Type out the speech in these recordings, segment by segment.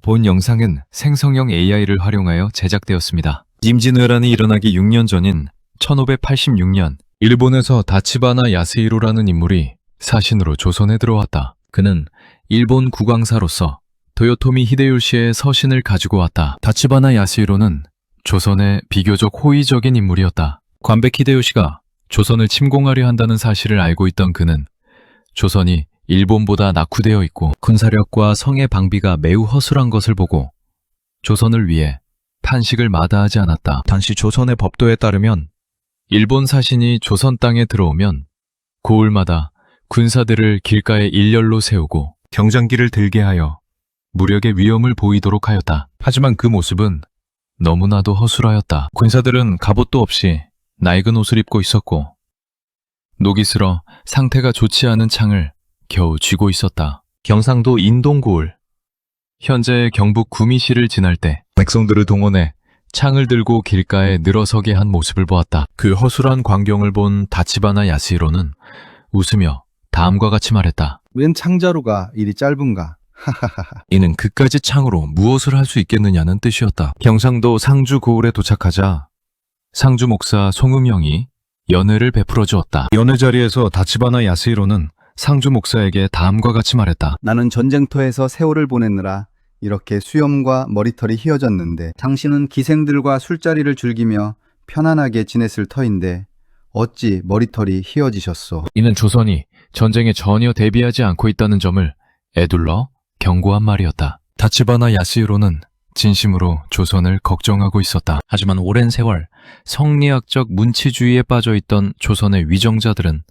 본 영상은 생성형 AI를 활용하여 제작되었습니다. 임진왜란이 일어나기 6년 전인 1586년, 일본에서 다치바나 야스히로라는 인물이 사신으로 조선에 들어왔다. 그는 일본 국왕사로서 도요토미 히데요시의 서신을 가지고 왔다. 다치바나 야스히로는 조선의 비교적 호의적인 인물이었다. 관백 히데요시가 조선을 침공하려 한다는 사실을 알고 있던 그는 조선이 일본보다 낙후되어 있고 군사력과 성의 방비가 매우 허술한 것을 보고 조선을 위해 판식을 마다하지 않았다. 당시 조선의 법도에 따르면 일본 사신이 조선 땅에 들어오면 고을마다 군사들을 길가에 일렬로 세우고 경장기를 들게 하여 무력의 위험을 보이도록 하였다. 하지만 그 모습은 너무나도 허술하였다. 군사들은 갑옷도 없이 낡은 옷을 입고 있었고 녹이 슬어 상태가 좋지 않은 창을 겨우 쥐고 있었다. 경상도 인동고을, 현재 경북 구미시를 지날 때 백성들을 동원해 창을 들고 길가에 늘어서게 한 모습을 보았다. 그 허술한 광경을 본 다치바나 야스히로는 웃으며 다음과 같이 말했다. 웬 창자루가 이리 짧은가? 이는 그까지 창으로 무엇을 할 수 있겠느냐는 뜻이었다. 경상도 상주 고을에 도착하자 상주 목사 송음영이 연회를 베풀어 주었다. 연회 자리에서 다치바나 야스히로는 상주 목사에게 다음과 같이 말했다. 나는 전쟁터에서 세월을 보내느라 이렇게 수염과 머리털이 휘어졌는데 당신은 기생들과 술자리를 즐기며 편안하게 지냈을 터인데 어찌 머리털이 휘어지셨소? 이는 조선이 전쟁에 전혀 대비하지 않고 있다는 점을 애둘러 경고한 말이었다. 다치바나 야스히로는 진심으로 조선을 걱정하고 있었다. 하지만 오랜 세월 성리학적 문치주의에 빠져있던 조선의 위정자들은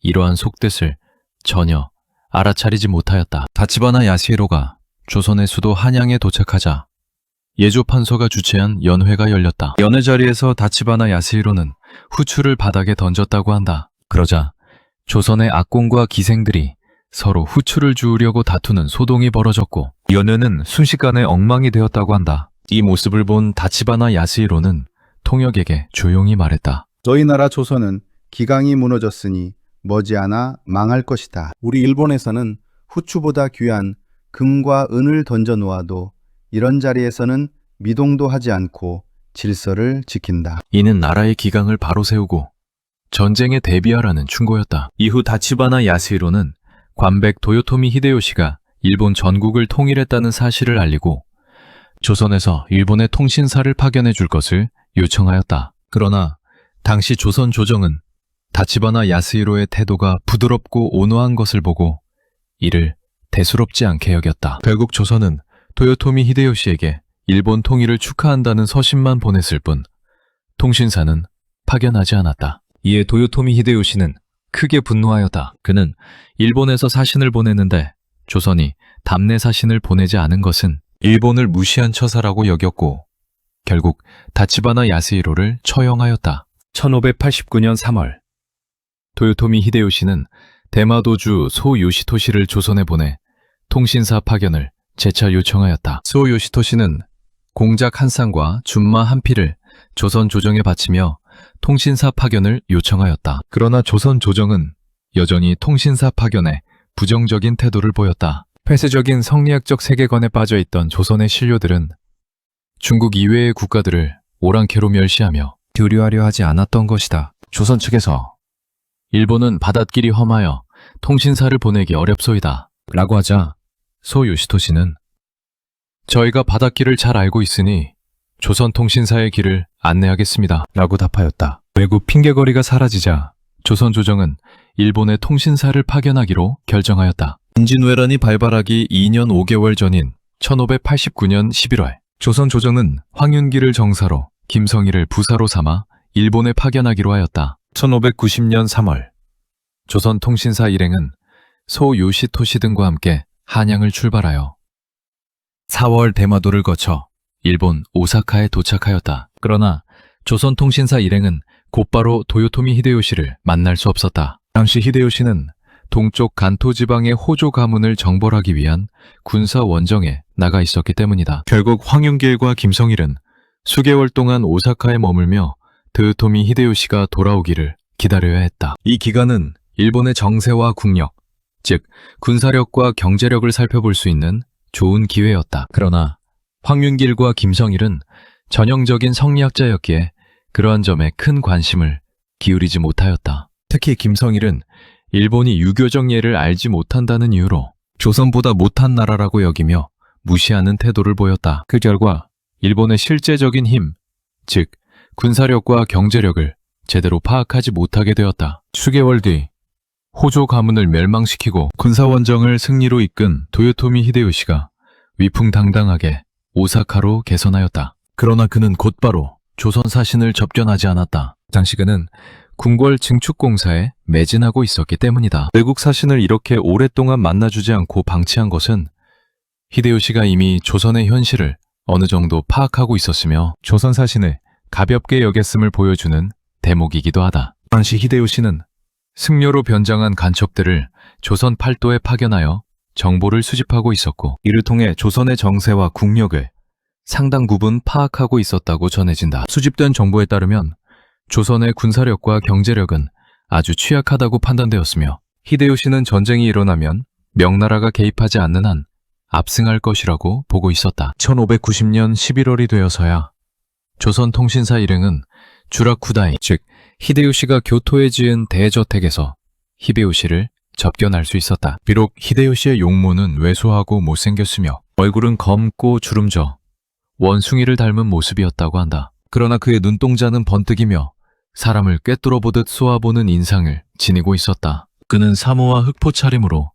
이러한 속뜻을 전혀 알아차리지 못하였다. 다치바나 야스히로가 조선의 수도 한양에 도착하자 예조판서가 주최한 연회가 열렸다. 연회 자리에서 다치바나 야스히로는 후추를 바닥에 던졌다고 한다. 그러자 조선의 악공과 기생들이 서로 후추를 주우려고 다투는 소동이 벌어졌고 연회는 순식간에 엉망이 되었다고 한다. 이 모습을 본 다치바나 야스히로는 통역에게 조용히 말했다. 저희 나라 조선은 기강이 무너졌으니 머지않아 망할 것이다. 우리 일본에서는 후추보다 귀한 금과 은을 던져 놓아도 이런 자리에서는 미동도 하지 않고 질서를 지킨다. 이는 나라의 기강을 바로 세우고 전쟁에 대비하라는 충고였다. 이후 다치바나 야스히로는 관백 도요토미 히데요시가 일본 전국을 통일했다는 사실을 알리고 조선에서 일본의 통신사를 파견해 줄 것을 요청하였다. 그러나 당시 조선 조정은 다치바나 야스히로의 태도가 부드럽고 온화한 것을 보고 이를 대수롭지 않게 여겼다. 결국 조선은 도요토미 히데요시에게 일본 통일을 축하한다는 서신만 보냈을 뿐 통신사는 파견하지 않았다. 이에 도요토미 히데요시는 크게 분노하였다. 그는 일본에서 사신을 보냈는데 조선이 답례 사신을 보내지 않은 것은 일본을 무시한 처사라고 여겼고 결국 다치바나 야스히로를 처형하였다. 1589년 3월 도요토미 히데요시는 대마도주 소요시토시를 조선에 보내 통신사 파견을 재차 요청하였다. 소요시토시는 공작 한 쌍과 준마 한 피를 조선 조정에 바치며 통신사 파견을 요청하였다. 그러나 조선 조정은 여전히 통신사 파견에 부정적인 태도를 보였다. 폐쇄적인 성리학적 세계관에 빠져있던 조선의 신료들은 중국 이외의 국가들을 오랑캐로 멸시하며 교류하려 하지 않았던 것이다. 조선 측에서 일본은 바닷길이 험하여 통신사를 보내기 어렵소이다 라고 하자 소요시토시는 저희가 바닷길을 잘 알고 있으니 조선 통신사의 길을 안내하겠습니다 라고 답하였다. 외국 핑계거리가 사라지자 조선 조정은 일본의 통신사를 파견하기로 결정하였다. 임진왜란이 발발하기 2년 5개월 전인 1589년 11월 조선 조정은 황윤기를 정사로 김성희를 부사로 삼아 일본에 파견하기로 하였다. 1590년 3월 조선 통신사 일행은 소요시토시 등과 함께 한양을 출발하여 4월 대마도를 거쳐 일본 오사카에 도착하였다. 그러나 조선 통신사 일행은 곧바로 도요토미 히데요시를 만날 수 없었다. 당시 히데요시는 동쪽 간토 지방의 호조 가문을 정벌하기 위한 군사 원정에 나가 있었기 때문이다. 결국 황윤길과 김성일은 수개월 동안 오사카에 머물며 도요토미 히데요시가 돌아오기를 기다려야 했다. 이 기간은 일본의 정세와 국력, 즉 군사력과 경제력을 살펴볼 수 있는 좋은 기회였다. 그러나 황윤길과 김성일은 전형적인 성리학자였기에 그러한 점에 큰 관심을 기울이지 못하였다. 특히 김성일은 일본이 유교적 예를 알지 못한다는 이유로 조선보다 못한 나라라고 여기며 무시하는 태도를 보였다. 그 결과 일본의 실제적인 힘, 즉 군사력과 경제력을 제대로 파악하지 못하게 되었다. 수개월 뒤 호조 가문을 멸망시키고 군사원정을 승리로 이끈 도요토미 히데요시가 위풍당당하게 오사카로 개선하였다. 그러나 그는 곧바로 조선 사신을 접견하지 않았다. 당시 그는 궁궐 증축공사에 매진하고 있었기 때문이다. 외국 사신을 이렇게 오랫동안 만나주지 않고 방치한 것은 히데요시가 이미 조선의 현실을 어느 정도 파악하고 있었으며 조선 사신을 가볍게 여겼음을 보여주는 대목이기도 하다. 당시 히데요시는 승려로 변장한 간첩들을 조선 팔도에 파견하여 정보를 수집하고 있었고 이를 통해 조선의 정세와 국력을 상당 부분 파악하고 있었다고 전해진다. 수집된 정보에 따르면 조선의 군사력과 경제력은 아주 취약하다고 판단되었으며 히데요시는 전쟁이 일어나면 명나라가 개입하지 않는 한 압승할 것이라고 보고 있었다. 1590년 11월이 되어서야 조선통신사 일행은 주라쿠다이, 즉 히데요시가 교토에 지은 대저택에서 히데요시를 접견할 수 있었다. 비록 히데요시의 용모는 왜소하고 못생겼으며 얼굴은 검고 주름져 원숭이를 닮은 모습이었다고 한다. 그러나 그의 눈동자는 번뜩이며 사람을 꿰뚫어보듯 쏘아보는 인상을 지니고 있었다. 그는 사모와 흑포 차림으로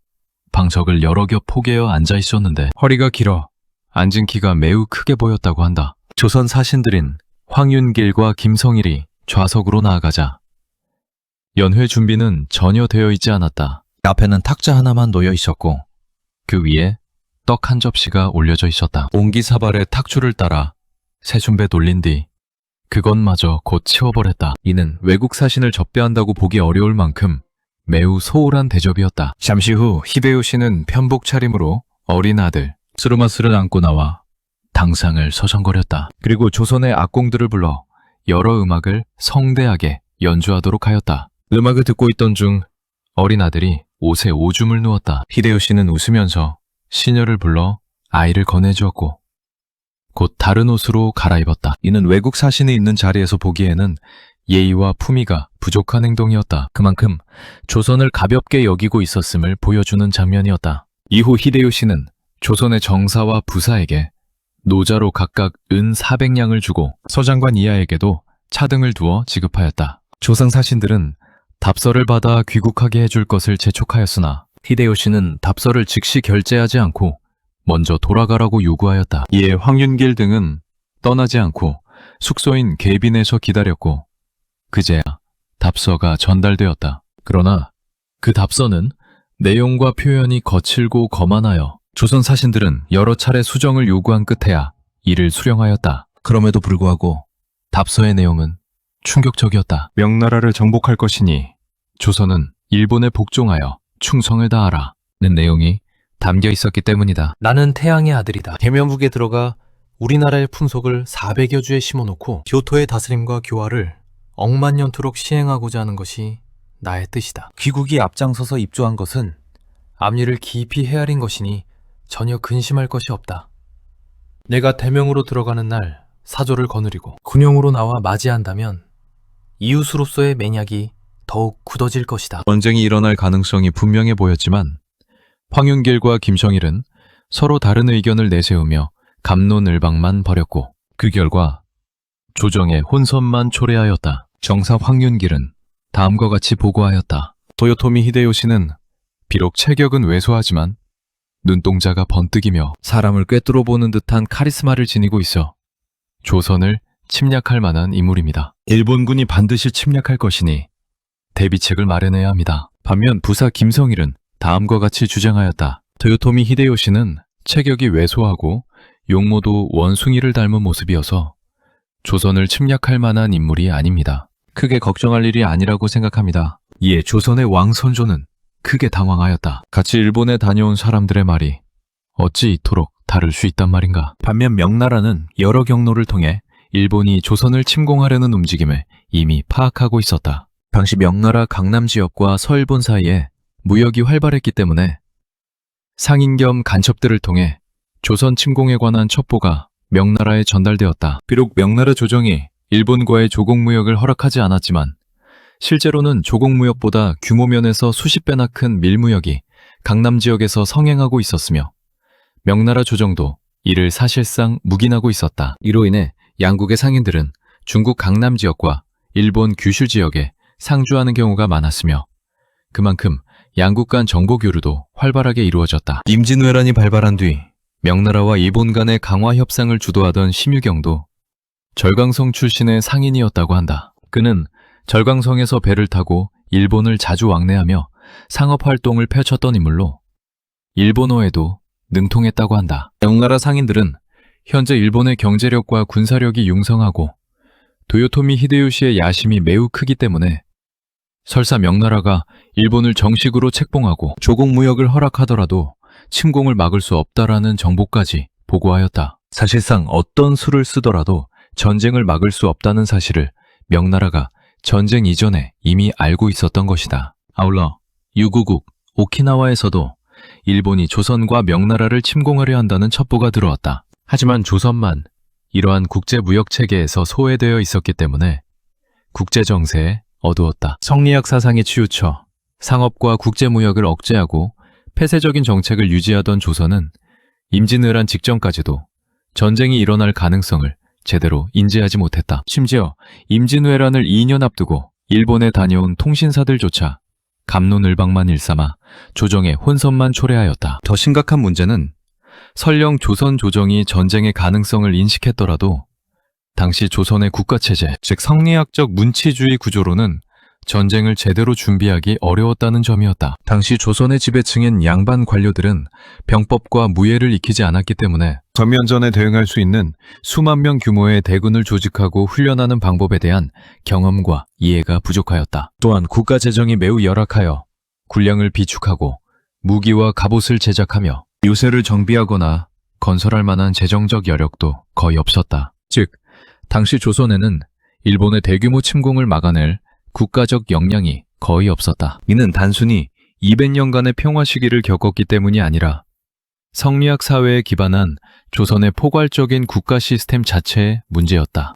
방석을 여러 겹 포개어 앉아 있었는데 허리가 길어 앉은 키가 매우 크게 보였다고 한다. 조선 사신들인 황윤길과 김성일이 좌석으로 나아가자 연회 준비는 전혀 되어 있지 않았다. 앞에는 탁자 하나만 놓여 있었고 그 위에 떡 한 접시가 올려져 있었다. 옹기사발의 탁주를 따라 세순배 돌린 뒤 그것마저 곧 치워버렸다. 이는 외국 사신을 접대한다고 보기 어려울 만큼 매우 소홀한 대접이었다. 잠시 후 히데요시는 편복 차림으로 어린 아들 스루마스를 안고 나와 당상을 서성거렸다. 그리고 조선의 악공들을 불러 여러 음악을 성대하게 연주하도록 하였다. 음악을 듣고 있던 중 어린 아들이 옷에 오줌을 누웠다. 히데요시는 웃으면서 시녀를 불러 아이를 건네주었고 곧 다른 옷으로 갈아입었다. 이는 외국 사신이 있는 자리에서 보기에는 예의와 품위가 부족한 행동이었다. 그만큼 조선을 가볍게 여기고 있었음을 보여주는 장면이었다. 이후 히데요시는 조선의 정사와 부사에게 노자로 각각 은 400냥을 주고 서장관 이하에게도 차등을 두어 지급하였다. 조선 사신들은 답서를 받아 귀국하게 해줄 것을 재촉하였으나 히데요시는 답서를 즉시 결제하지 않고 먼저 돌아가라고 요구하였다. 이에 황윤길 등은 떠나지 않고 숙소인 계빈에서 기다렸고 그제야 답서가 전달되었다. 그러나 그 답서는 내용과 표현이 거칠고 거만하여 조선 사신들은 여러 차례 수정을 요구한 끝에야 이를 수령하였다. 그럼에도 불구하고 답서의 내용은 충격적이었다. 명나라를 정복할 것이니 조선은 일본에 복종하여 충성을 다하라 는 내용이 담겨 있었기 때문이다. 나는 태양의 아들이다. 계면북에 들어가 우리나라의 풍속을 400여 주에 심어놓고 교토의 다스림과 교화를 억만년토록 시행하고자 하는 것이 나의 뜻이다. 귀국이 앞장서서 입조한 것은 앞일을 깊이 헤아린 것이니 전혀 근심할 것이 없다. 내가 대명으로 들어가는 날 사조를 거느리고 군용으로 나와 맞이한다면 이웃으로서의 맹약이 더욱 굳어질 것이다. 전쟁이 일어날 가능성이 분명해 보였지만 황윤길과 김성일은 서로 다른 의견을 내세우며 갑론을박만 벌였고 그 결과 조정의 혼선만 초래하였다. 정사 황윤길은 다음과 같이 보고하였다. 도요토미 히데요시는 비록 체격은 왜소하지만 눈동자가 번뜩이며 사람을 꿰뚫어보는 듯한 카리스마를 지니고 있어 조선을 침략할 만한 인물입니다. 일본군이 반드시 침략할 것이니 대비책을 마련해야 합니다. 반면 부사 김성일은 다음과 같이 주장하였다. 도요토미 히데요시는 체격이 왜소하고 용모도 원숭이를 닮은 모습이어서 조선을 침략할 만한 인물이 아닙니다. 크게 걱정할 일이 아니라고 생각합니다. 이에 조선의 왕선조는 크게 당황하였다. 같이 일본에 다녀온 사람들의 말이 어찌 이토록 다를 수 있단 말인가. 반면 명나라는 여러 경로를 통해 일본이 조선을 침공하려는 움직임을 이미 파악하고 있었다. 당시 명나라 강남 지역과 서일본 사이에 무역이 활발했기 때문에 상인 겸 간첩들을 통해 조선 침공에 관한 첩보가 명나라에 전달되었다. 비록 명나라 조정이 일본과의 조공무역을 허락하지 않았지만 실제로는 조공무역보다 규모면에서 수십 배나 큰 밀무역이 강남 지역에서 성행하고 있었으며 명나라 조정도 이를 사실상 묵인하고 있었다. 이로 인해 양국의 상인들은 중국 강남 지역과 일본 규슈 지역에 상주하는 경우가 많았으며 그만큼 양국 간 정보 교류도 활발하게 이루어졌다. 임진왜란이 발발한 뒤 명나라와 일본 간의 강화 협상을 주도하던 심유경도 절강성 출신의 상인이었다고 한다. 그는 절강성에서 배를 타고 일본을 자주 왕래하며 상업 활동을 펼쳤던 인물로 일본어에도 능통했다고 한다. 명나라 상인들은 현재 일본의 경제력과 군사력이 융성하고 도요토미 히데요시의 야심이 매우 크기 때문에 설사 명나라가 일본을 정식으로 책봉하고 조공무역을 허락하더라도 침공을 막을 수 없다라는 정보까지 보고하였다. 사실상 어떤 수를 쓰더라도 전쟁을 막을 수 없다는 사실을 명나라가 전쟁 이전에 이미 알고 있었던 것이다. 아울러 유구국 오키나와에서도 일본이 조선과 명나라를 침공하려 한다는 첩보가 들어왔다. 하지만 조선만 이러한 국제무역체계에서 소외되어 있었기 때문에 국제정세에 어두웠다. 성리학 사상에 치우쳐 상업과 국제무역을 억제하고 폐쇄적인 정책을 유지하던 조선은 임진왜란 직전까지도 전쟁이 일어날 가능성을 제대로 인지하지 못했다. 심지어 임진왜란을 2년 앞두고 일본에 다녀온 통신사들조차 갑론을박만 일삼아 조정의 혼선만 초래하였다. 더 심각한 문제는 설령 조선 조정이 전쟁의 가능성을 인식했더라도 당시 조선의 국가체제, 즉 성리학적 문치주의 구조로는 전쟁을 제대로 준비하기 어려웠다는 점이었다. 당시 조선의 지배층인 양반 관료들은 병법과 무예를 익히지 않았기 때문에 전면전에 대응할 수 있는 수만 명 규모의 대군을 조직하고 훈련하는 방법에 대한 경험과 이해가 부족하였다. 또한 국가 재정이 매우 열악하여 군량을 비축하고 무기와 갑옷을 제작하며 요새를 정비하거나 건설할 만한 재정적 여력도 거의 없었다. 즉, 당시 조선에는 일본의 대규모 침공을 막아낼 국가적 역량이 거의 없었다. 이는 단순히 200년간의 평화 시기를 겪었기 때문이 아니라 성리학 사회에 기반한 조선의 포괄적인 국가 시스템 자체의 문제였다.